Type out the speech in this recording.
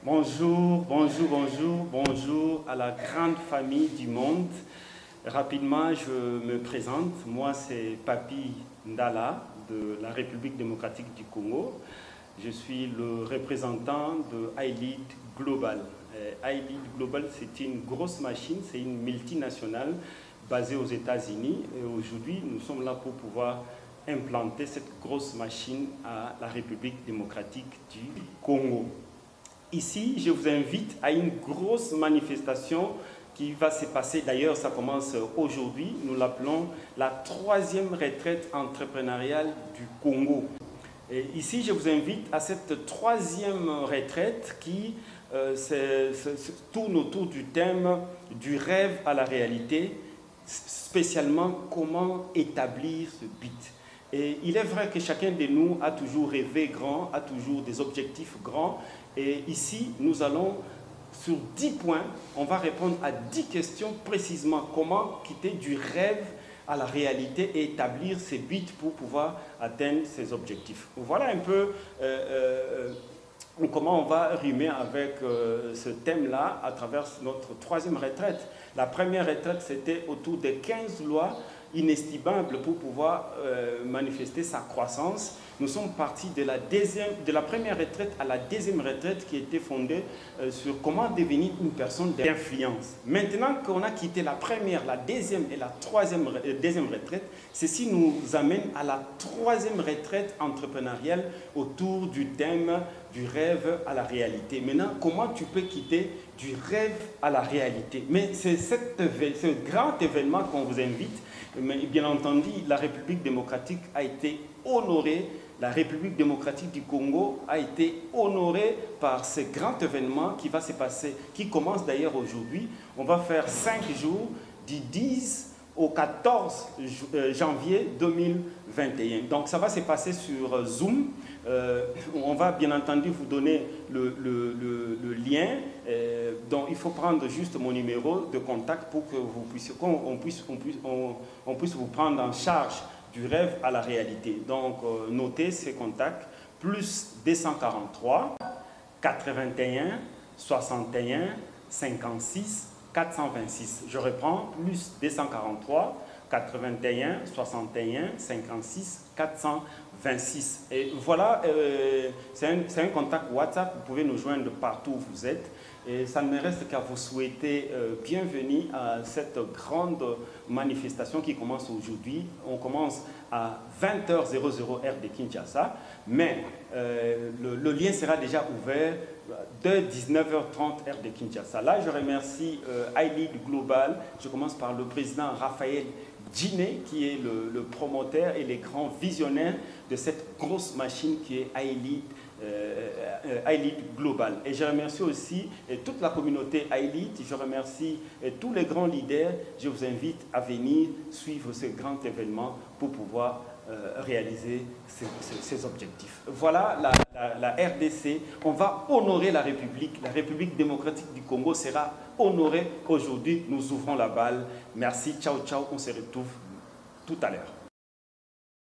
Bonjour, bonjour, bonjour, bonjour à la grande famille du monde. Rapidement, je me présente. Moi, c'est Papi Ndala de la République démocratique du Congo. Je suis le représentant de iLead Global. iLead Global, c'est une grosse machine, c'est une multinationale basée aux États-Unis. Et aujourd'hui, nous sommes là pour pouvoir implanter cette grosse machine à la République démocratique du Congo. Ici, je vous invite à une grosse manifestation qui va se passer, d'ailleurs ça commence aujourd'hui, nous l'appelons la 3e retraite entrepreneuriale du Congo. Et ici, je vous invite à cette 3e retraite qui tourne autour du thème du rêve à la réalité, spécialement comment établir ce but. Et il est vrai que chacun de nous a toujours rêvé grand, a toujours des objectifs grands. Et ici, nous allons, sur 10 points, on va répondre à 10 questions précisément. Comment quitter du rêve à la réalité et établir ses buts pour pouvoir atteindre ses objectifs. Voilà un peu comment on va rimer avec ce thème-là à travers notre 3e retraite. La première retraite, c'était autour de 15 lois inestimables pour pouvoir manifester sa croissance. Nous sommes partis de la première retraite à la 2e retraite qui était fondée sur comment devenir une personne d'influence. Maintenant qu'on a quitté la première, la 2e et la 2e retraite, ceci nous amène à la 3e retraite entrepreneuriale autour du thème du rêve à la réalité. Maintenant, comment tu peux quitter du rêve à la réalité? Mais c'est ce grand événement qu'on vous invite. Mais bien entendu, la République démocratique a été honorée, la République démocratique du Congo a été honorée par ce grand événement qui va se passer, qui commence d'ailleurs aujourd'hui. On va faire 5 jours, du 10 au 14 janvier 2021. Donc ça va se passer sur Zoom. On va bien entendu vous donner le lien. Donc il faut prendre juste mon numéro de contact pour que vous puissiez, on puisse vous prendre en charge du rêve à la réalité. Donc notez ces contacts, plus 243 81 61 56 426. Je reprends, plus 243 81 61 56 426. Et voilà, c'est un contact WhatsApp, vous pouvez nous joindre partout où vous êtes. Et ça ne me reste qu'à vous souhaiter bienvenue à cette grande manifestation qui commence aujourd'hui. On commence à 20h00 heure de Kinshasa, mais le lien sera déjà ouvert de 19h30 heure de Kinshasa. Là, je remercie iLead Global. Je commence par le président Raphaël Djiné, qui est le promoteur et le grand visionnaire de cette grosse machine qui est iLead Global. Et je remercie aussi toute la communauté iLead. Je remercie tous les grands leaders. Je vous invite à venir suivre ce grand événement pour pouvoir réaliser ces objectifs. Voilà la RDC. On va honorer la République démocratique du Congo sera honorée aujourd'hui. Nous ouvrons la balle. Merci, ciao, ciao. On se retrouve tout à l'heure.